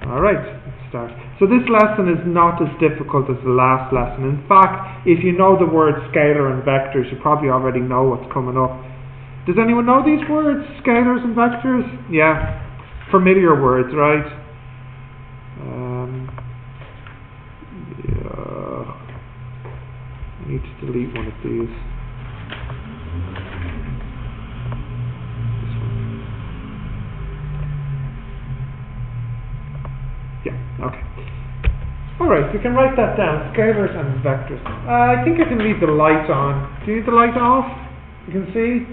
Alright, let's start. So this lesson is not as difficult as the last lesson. In fact, if you know the word scalar and vectors, you probably already know what's coming up. Does anyone know these words, scalars and vectors? Yeah, familiar words, right? I need to delete one of these. This one. Yeah, okay. Alright, you can write that down. Scalars and vectors. I think I can leave the light on. Do you need the light off? You can see?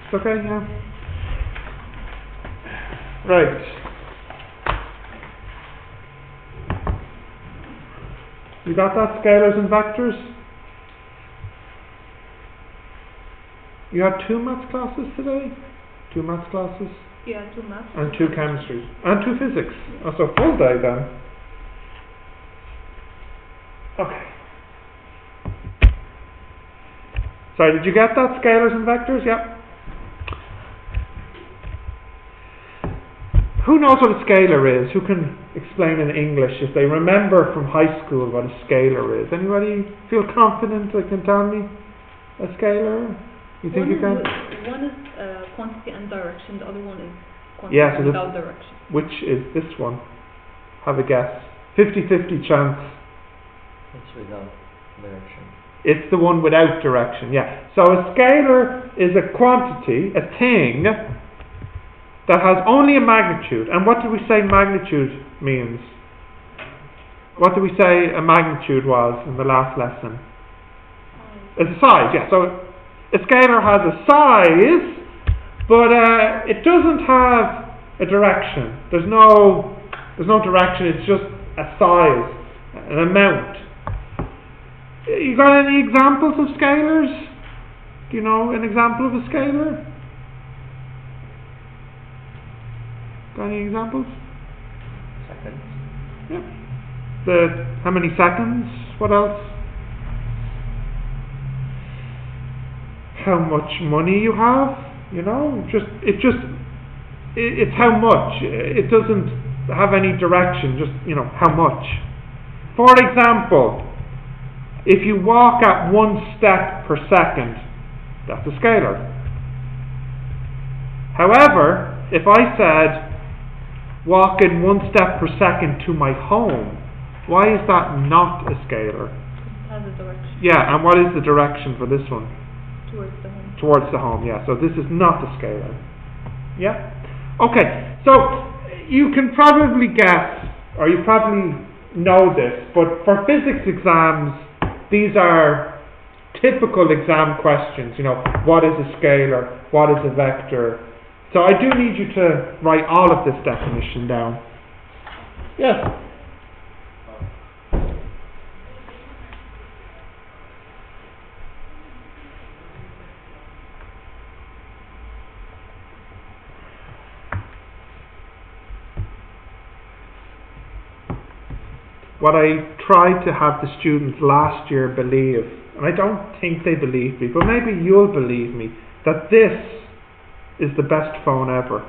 It's okay, yeah? Right. You got that? Scalars and vectors? You had 2 maths classes today? 2 maths classes? Yeah, 2 maths. And 2 chemistry. And 2 physics. Oh, so full day then. Okay. Sorry, did you get that? Scalars and vectors? Yep. Who knows what a scalar is? Who can explain in English if they remember from high school what a scalar is? Anybody feel confident that can tell me a scalar? You think you can? One is quantity and direction, the other one is quantity without direction. Which is this one? Have a guess. 50-50 chance. It's without direction. It's the one without direction, yeah. So a scalar is a quantity, a thing, that has only a magnitude. And what did we say magnitude means? What did we say a magnitude was in the last lesson? It's a size, yeah. So a scalar has a size, but it doesn't have a direction. There's no direction. It's just a size, an amount. You got any examples of scalars? Do you know an example of a scalar? Got any examples? Seconds. Yeah. How many seconds? What else? How much money you have? You know, it's how much. It doesn't have any direction. Just how much. For example, if you walk at 1 step per second, that's a scalar. However, if I said walk in 1 step per second to my home, why is that not a scalar? It has a direction. Yeah, and what is the direction for this one? Towards the home. Towards the home, yeah. So this is not a scalar. Yeah? Okay, so you can probably guess, or you probably know this, but for physics exams, these are typical exam questions. What is a scalar? What is a vector? So I do need you to write all of this definition down. Yes? What I tried to have the students last year believe, and I don't think they believe me, but maybe you'll believe me, that this is the best phone ever.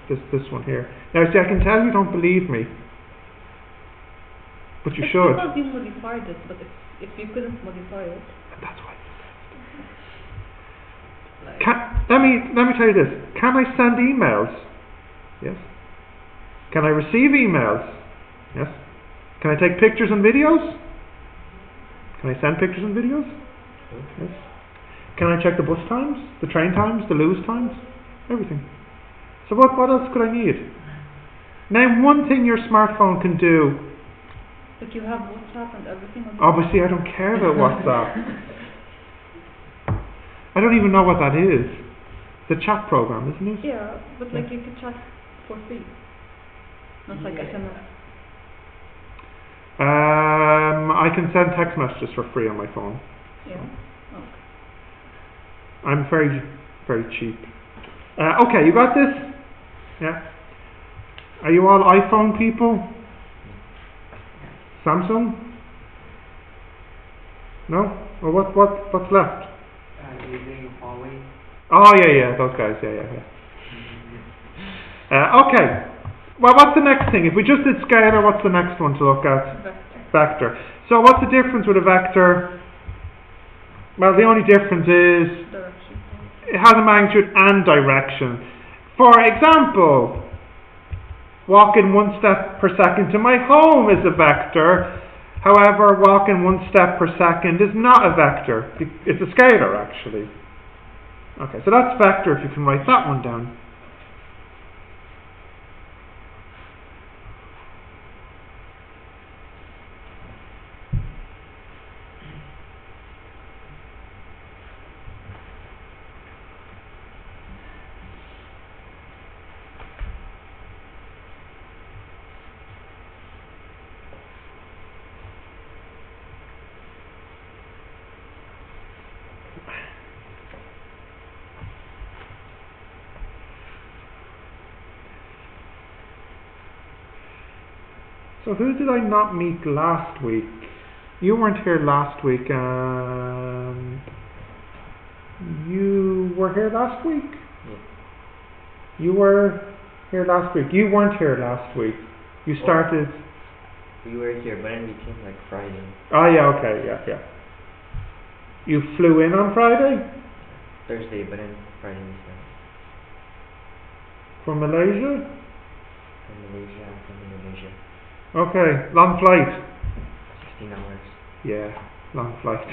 This one here. Now see, I can tell you don't believe me, but you should. Because you modified it, but if you couldn't modify it, that's why. Let me tell you this. Can I send emails? Yes. Can I receive emails? Yes. Can I take pictures and videos? Can I send pictures and videos? Yes. Can I check the bus times, the train times, the loo times? Everything. So what else could I need? Name one thing your smartphone can do. But you have WhatsApp and everything on Obviously I don't care about WhatsApp. I don't even know what that is. The chat program, isn't it? Yeah, but you could chat for free. Not like SMS. I can send text messages for free on my phone. Yeah. Okay. I'm very, very cheap. Okay, you got this? Yeah. Are you all iPhone people? Samsung? No? Well, what's left? Using Huawei. Oh yeah, those guys. Yeah. Okay. Well, what's the next thing? If we just did scalar, what's the next one to look at? Vector. So what's the difference with a vector? Well, the only difference is Direction. it has a magnitude and direction. For example, walking 1 step per second to my home is a vector. However, walking 1 step per second is not a vector. It's a scalar, actually. Okay, so that's vector, if you can write that one down. So who did I not meet last week? You weren't here last week. You were here last week? Yeah. You were here last week. You weren't here last week. You started... We were here, but then we came like Friday. Oh yeah, okay, yeah. You flew in on Friday? Thursday, but then Friday we started. From Malaysia? From Malaysia, from Indonesia. Okay, long flight. 16 hours. Yeah, long flight.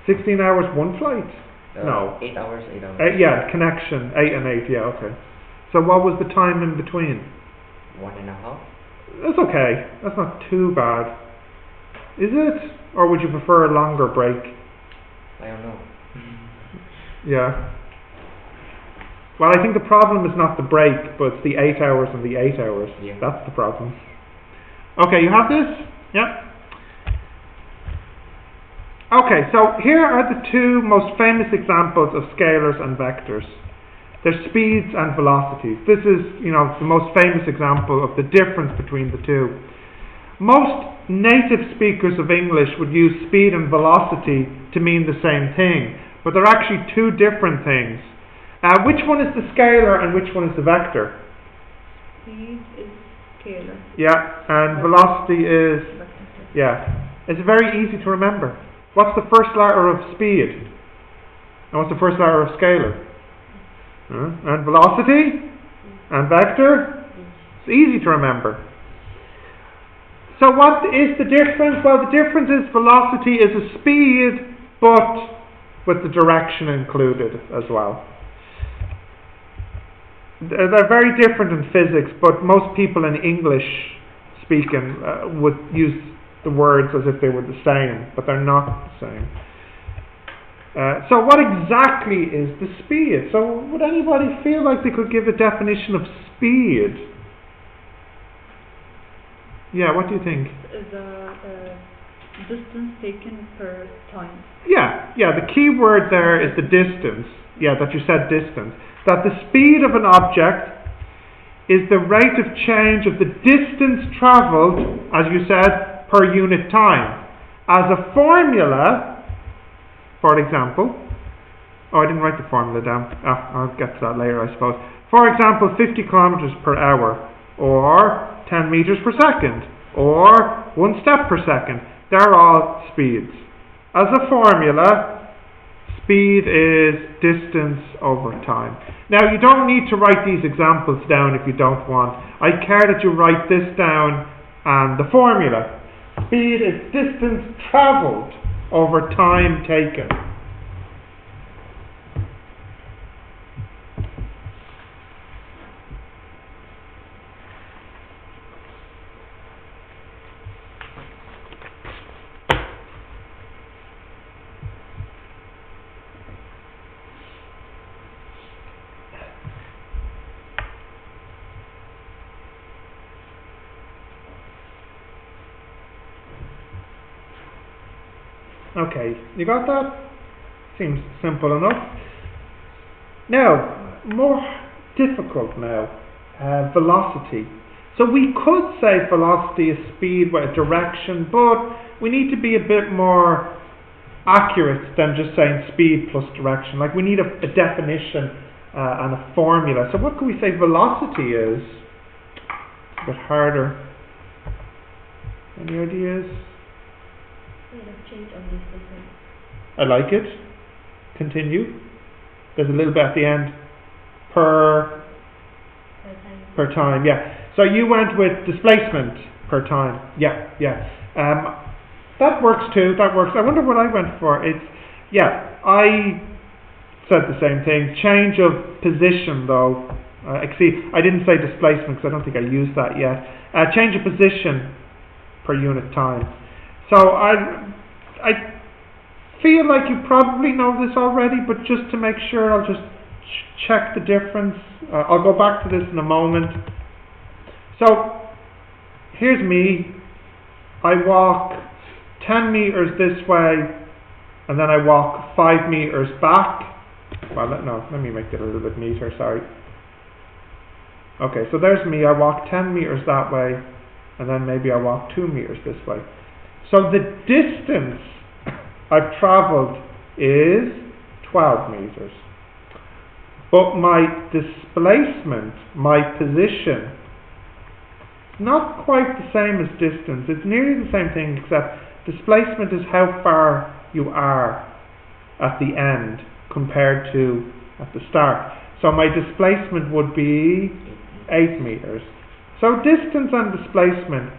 16 hours, one flight? No. 8 hours, 8 hours. Yeah, connection, 8 and 8, yeah, okay. So what was the time in between? 1.5. That's okay, that's not too bad. Is it? Or would you prefer a longer break? I don't know. Yeah. Well, I think the problem is not the break, but it's the 8 hours and the 8 hours. Yeah. That's the problem. Okay, you have this? Yeah. Okay, so here are the two most famous examples of scalars and vectors. They're speeds and velocities. This is, the most famous example of the difference between the two. Most native speakers of English would use speed and velocity to mean the same thing, but they're actually two different things. Which one is the scalar and which one is the vector? Speed is scalar. Yeah, and velocity is... Vector. Yeah. It's very easy to remember. What's the first letter of speed? And what's the first letter of scalar? And velocity? And vector? It's easy to remember. So what is the difference? Well, the difference is velocity is a speed, but with the direction included as well. They're very different in physics, but most people in English speaking would use the words as if they were the same, but they're not the same. So what exactly is the speed? So would anybody feel like they could give a definition of speed? Yeah, what do you think? Is the distance taken per time. Yeah, the key word there is the distance. Yeah, that you said distance. That the speed of an object is the rate of change of the distance travelled, as you said, per unit time. As a formula, for example, I didn't write the formula down. I'll get to that later, I suppose. For example, 50 kilometers per hour, or 10 meters per second, or 1 step per second. They're all speeds. As a formula, speed is distance over time. Now, you don't need to write these examples down if you don't want. I care that you write this down and the formula. Speed is distance travelled over time taken. Okay, you got that? Seems simple enough. Now, more difficult now, velocity. So we could say velocity is speed with a direction, but we need to be a bit more accurate than just saying speed plus direction. Like we need a definition and a formula. So what can we say velocity is? a bit harder. Any ideas? Rate of change of displacement. I like it. Continue. There's a little bit at the end. Per time, yeah. So you went with displacement per time. Yeah. That works too. That works. I wonder what I went for. I said the same thing. Change of position, though. I didn't say displacement because I don't think I used that yet. Change of position per unit time. So I feel like you probably know this already, but just to make sure, I'll just check the difference. I'll go back to this in a moment. So here's me. I walk 10 meters this way, and then I walk 5 meters back. Well, let me make it a little bit neater, sorry. Okay, so there's me. I walk 10 meters that way, and then maybe I walk 2 meters this way. So the distance I've travelled is 12 meters. But my displacement, my position, not quite the same as distance. It's nearly the same thing, except displacement is how far you are at the end compared to at the start. So my displacement would be 8 meters. So distance and displacement,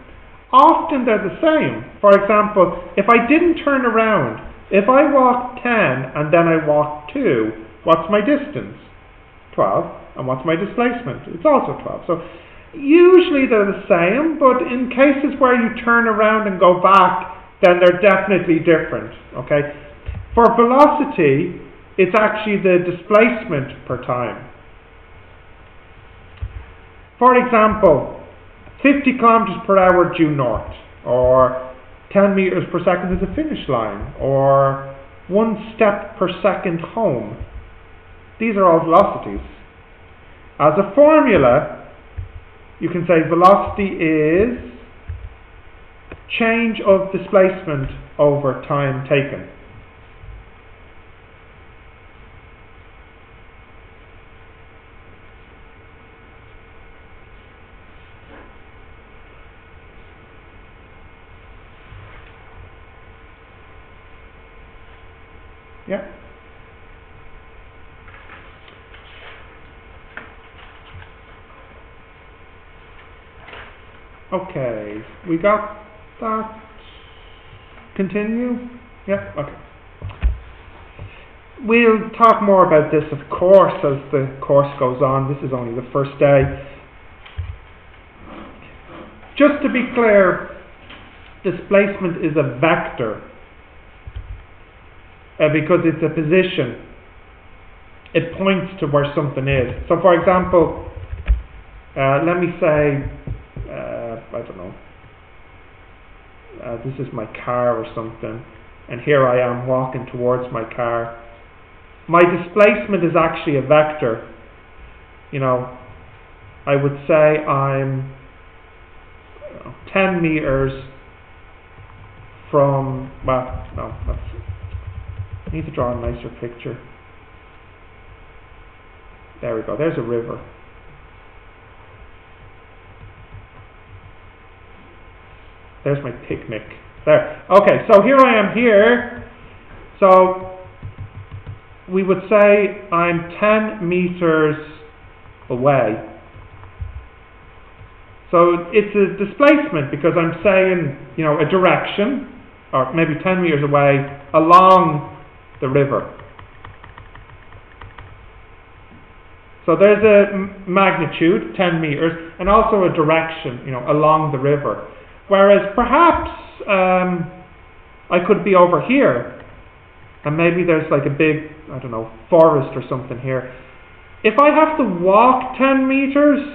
often they're the same. For example, if I didn't turn around, if I walked 10 and then I walked 2, what's my distance? 12. And what's my displacement? It's also 12. So usually they're the same, but in cases where you turn around and go back, then they're definitely different. Okay? For velocity, it's actually the displacement per time. For example, 50 kilometers per hour due north, or 10 meters per second is a finish line, or 1 step per second home. These are all velocities. As a formula, you can say velocity is change of displacement over time taken. Yeah. Okay, we got that. Continue? Yeah, okay. We'll talk more about this, of course, as the course goes on. This is only the first day. Just to be clear, displacement is a vector because it's a position. It points to where something is. So, for example, let me say, I don't know, this is my car or something, and here I am walking towards my car. My displacement is actually a vector. You know, I would say I'm 10 meters from, well, no, I need to draw a nicer picture. There we go, there's a river. There's my picnic. There. Okay, so here I am here. So we would say I'm 10 meters away. So it's a displacement because I'm saying, you know, a direction, or maybe 10 meters away along the river. So there's a magnitude, 10 meters, and also a direction, you know, along the river. Whereas perhaps I could be over here, and maybe there's like a big, I don't know, forest or something here. If I have to walk 10 meters,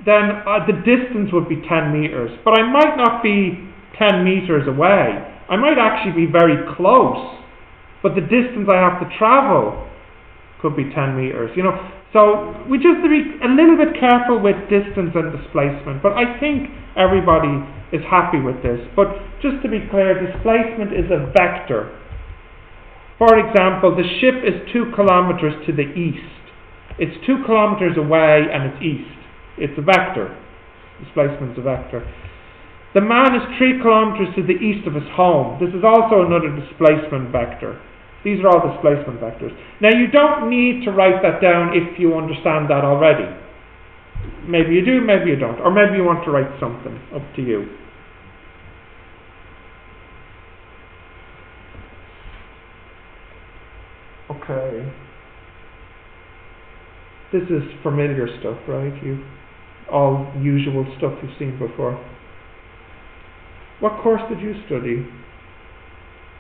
then the distance would be 10 meters. But I might not be 10 meters away. I might actually be very close, but the distance I have to travel could be 10 meters, you know. So we just have to be a little bit careful with distance and displacement, but I think everybody is happy with this. But just to be clear, displacement is a vector. For example, the ship is 2 kilometers to the east. It's 2 kilometers away and it's east. It's a vector. Displacement's a vector. The man is 3 kilometers to the east of his home. This is also another displacement vector. These are all displacement vectors. Now you don't need to write that down if you understand that already. Maybe you do, maybe you don't. Or maybe you want to write something. Up to you. Okay. This is familiar stuff, right? All usual stuff you've seen before. What course did you study?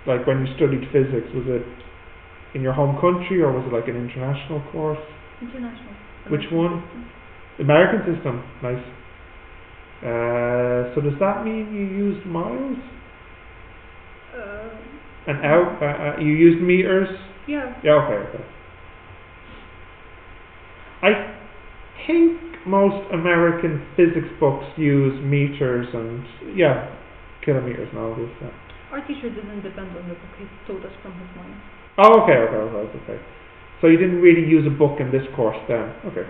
Like when you studied physics, was it in your home country or was it like an international course? International. Which one? American system. Nice. So does that mean you used miles? And out? You used meters? Yeah. Yeah. Okay. I think most American physics books use meters and kilometers and all this. Yeah. Our teacher didn't depend on the book; he told us from his mind. Oh, okay. So you didn't really use a book in this course then. Okay.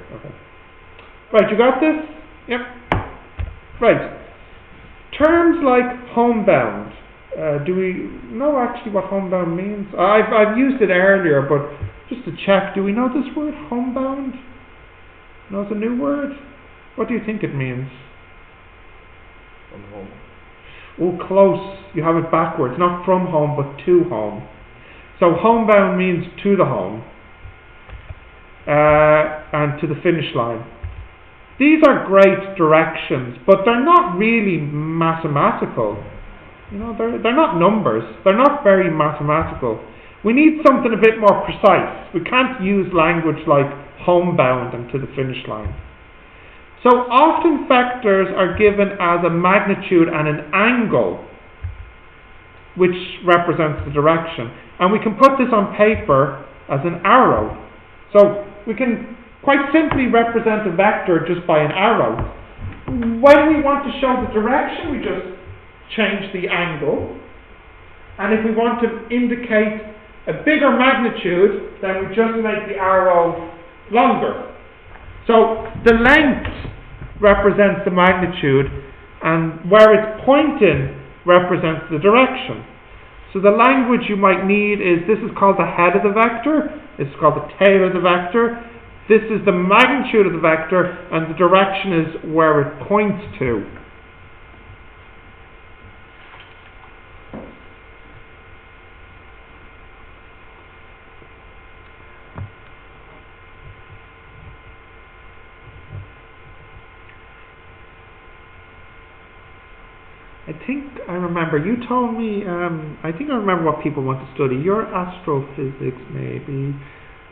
Right, you got this? Yep. Right. Terms like homebound. Do we know actually what homebound means? I've used it earlier, but just to check, do we know this word homebound? No, it's a new word. What do you think it means? From home. Oh, close. You have it backwards. Not from home, but to home. So homebound means to the home. And to the finish line. These are great directions, but they're not really mathematical. They're not numbers. They're not very mathematical. We need something a bit more precise. We can't use language like homebound and to the finish line. So often vectors are given as a magnitude and an angle, which represents the direction. And we can put this on paper as an arrow. So we can quite simply represent a vector just by an arrow. When we want to show the direction, we just change the angle. And if we want to indicate a bigger magnitude, then we just make the arrow longer. So the length represents the magnitude, and where it's pointing represents the direction. So the language you might need is, this is called the head of the vector, this is called the tail of the vector, this is the magnitude of the vector, and the direction is where it points to. I remember, you told me, I think I remember what people want to study. Your astrophysics, maybe.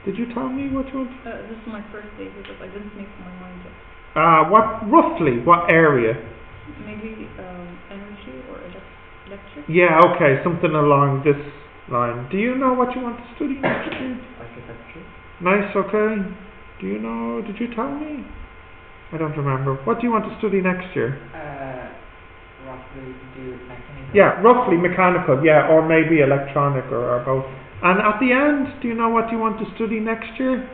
Did you tell me what you want? This is my first day because I didn't make my mind up. What area? Maybe energy or electric? Yeah, okay, something along this line. Do you know what you want to study next year? Architecture. Nice, okay. Do you know, did you tell me? I don't remember. What do you want to study next year? Roughly do mechanical. Yeah, roughly mechanical, yeah, or maybe electronic or both. And at the end, do you know what you want to study next year?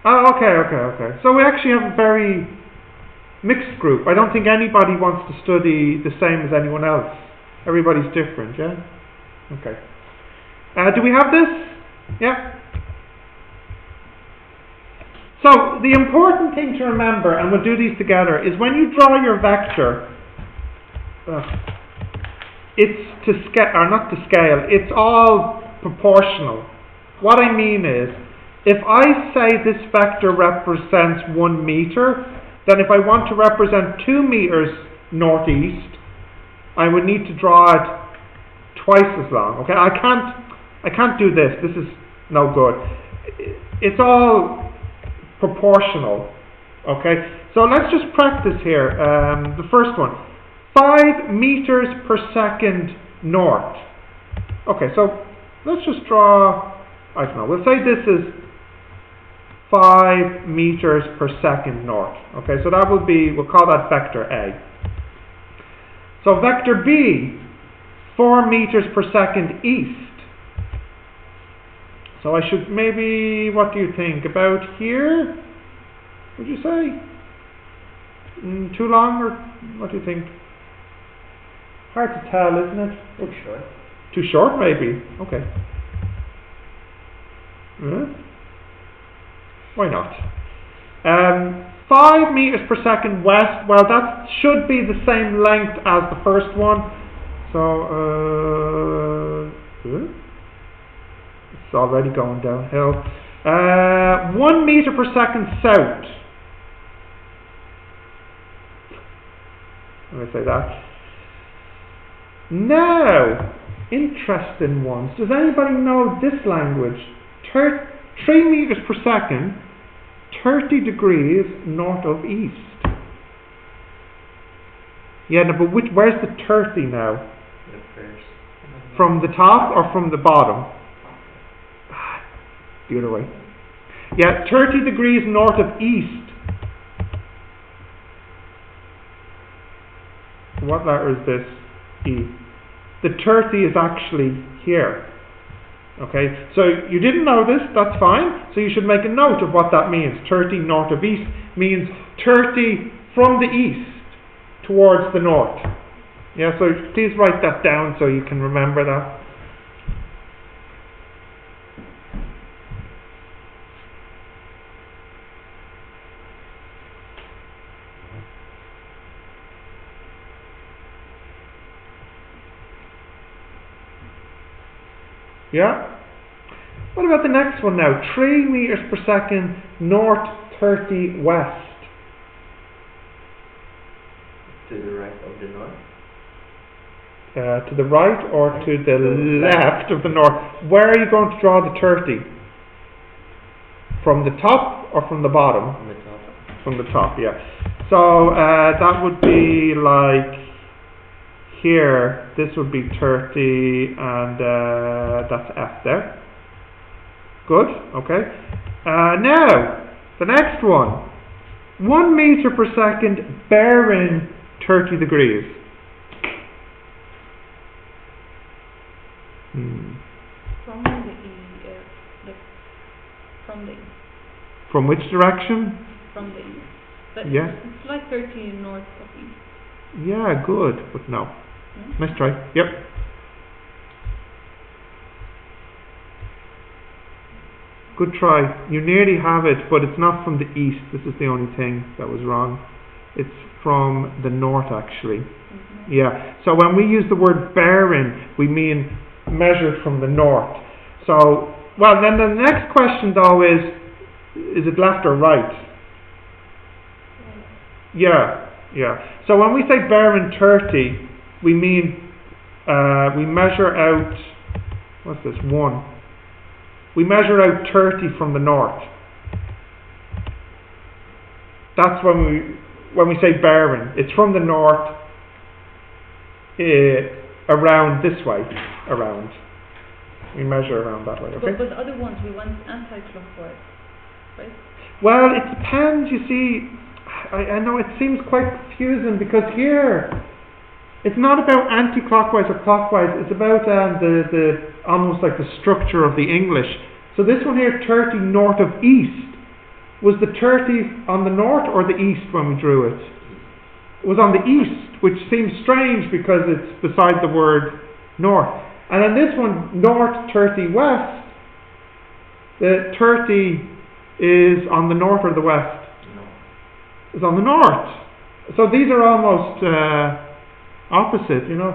Oh, okay. So we actually have a very mixed group. I don't think anybody wants to study the same as anyone else. Everybody's different, yeah? Okay. Do we have this? Yeah? So the important thing to remember, and we'll do these together, is when you draw your vector, it's to scale, or not to scale, it's all proportional. What I mean is, if I say this vector represents 1 meter, then if I want to represent 2 meters northeast, I would need to draw it twice as long. Okay, I can't do this. This is no good. It's all proportional. Okay, so let's just practice here. The first one, 5 meters per second north. Okay, so let's just draw, I don't know, we'll say this is 5 meters per second north. Okay, so that will be, we'll call that vector A. So vector B, 4 meters per second east. So I should maybe, what do you think, about here, would you say? Too long, or what do you think? Hard to tell, isn't it? Too short. Too short, maybe. Okay. Why not? 5 meters per second west. Well, that should be the same length as the first one. So, it's already going downhill. 1 meter per second south. Let me say that. Now, interesting ones. Does anybody know this language? 3 meters per second, 30 degrees north of east. Yeah, no, but where's the 30 now? The first. From the top or from the bottom? The other way. Yeah, 30 degrees north of east. What letter is this? E. The 30 is actually here. Okay, so you didn't know this, that's fine. So you should make a note of what that means. 30 north of east means 30 from the east towards the north. Yeah, so please write that down so you can remember that. Yeah? What about the next one now? 3 meters per second north, 30 west. To the right of the north. To the right or to the left of the north? Where are you going to draw the 30? From the top or from the bottom? From the top. From the top, yeah. So that would be like here. This would be 30, and that's F there. Good, okay. Now, the next one. 1 meter per second bearing 30 degrees. From the from the east. From which direction? From the east. But Yeah. it's like 30 north of east. Yeah, good, but no. Nice try. Yep. Good try. You nearly have it, but it's not from the east. This is the only thing that was wrong. It's from the north, actually. Yeah. So when we use the word bearing, we mean measured from the north. So, well, then the next question though is it left or right? Yeah. Yeah. So when we say bearing 30, we mean we measure out, what's this, 1. We measure out 30 from the north. That's when we say bearing. It's from the north around this way, around. We measure around that way, okay? But the other ones we went anti-clockwise, right? Well, it depends, you see. I know it seems quite confusing because here it's not about anti-clockwise or clockwise. It's about the almost like the structure of the English. So this one here, 30 north of east. Was the 30 on the north or the east when we drew it? It was on the east, which seems strange because it's beside the word north. And then this one, north 30 west. The 30 is on the north or the west? Is on the north. So these are almost opposite, you know.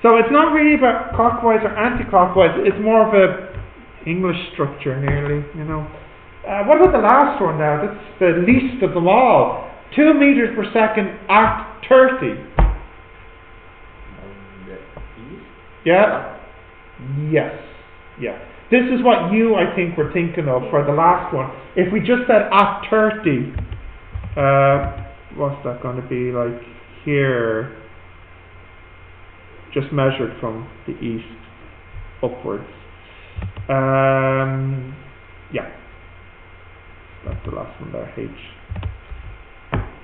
So it's not really about clockwise or anti-clockwise. It's more of a English structure, nearly, you know. What about the last one now? That's the least of them all. 2 meters per second at 30. Yeah. Yes. Yeah. This is what you, I think, were thinking of for the last one. If we just said at 30, what's that going to be like here? Just measured from the east upwards. Yeah. That's the last one there, H.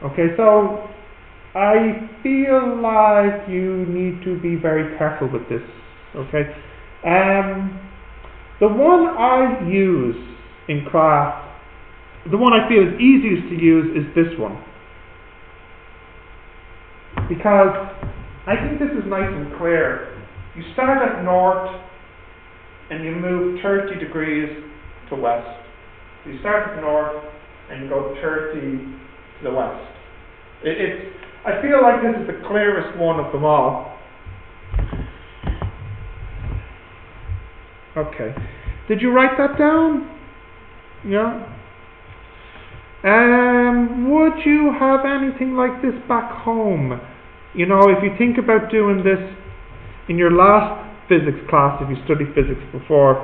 Okay, so I feel like you need to be very careful with this. Okay. The one I use in class, the one I feel is easiest to use is this one. Because I think this is nice and clear. You start at north and you move 30 degrees to west. So you start at north and you go 30 to the west. I feel like this is the clearest one of them all. Okay. Did you write that down? Yeah. Would you have anything like this back home? You know, if you think about doing this in your last physics class, if you studied physics before,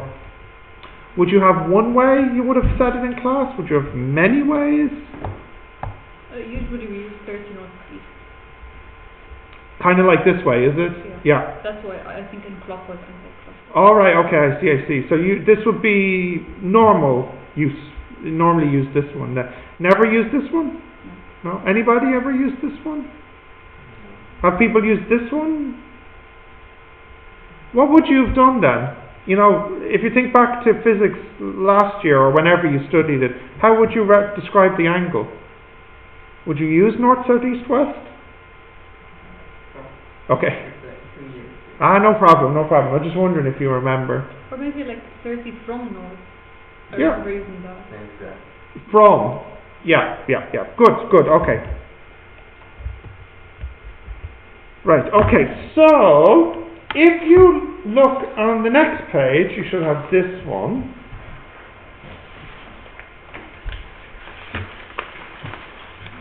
would you have one way you would have said it in class? Would you have many ways? Usually we use 30 knots east. Kind of like this way, is it? Yeah. That's why I think in clockwise and anti-clockwise. All right. Okay. I see. So this would be normal use. Normally use this one. Never use this one? No. Anybody ever use this one? Have people used this one? What would you have done then? You know, if you think back to physics last year or whenever you studied it, how would you describe the angle? Would you use north, south, east, west? Okay. No problem. I'm just wondering if you remember. Or maybe like 30 from north. I Yeah. remember using that. From. Yeah. Good. Okay. Right. Okay. So, if you look on the next page, you should have this one.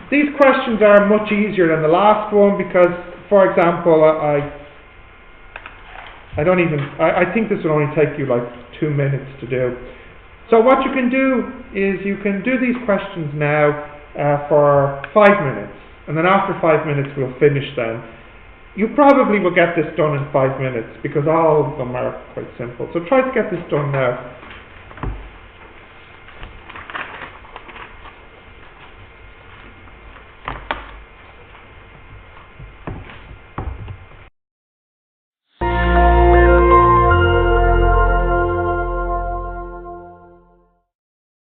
These questions are much easier than the last one because, for example, I think this will only take you like 2 minutes to do. So what you can do is you can do these questions now for 5 minutes, and then after 5 minutes we'll finish them. You probably will get this done in 5 minutes because all of them are quite simple. So try to get this done now.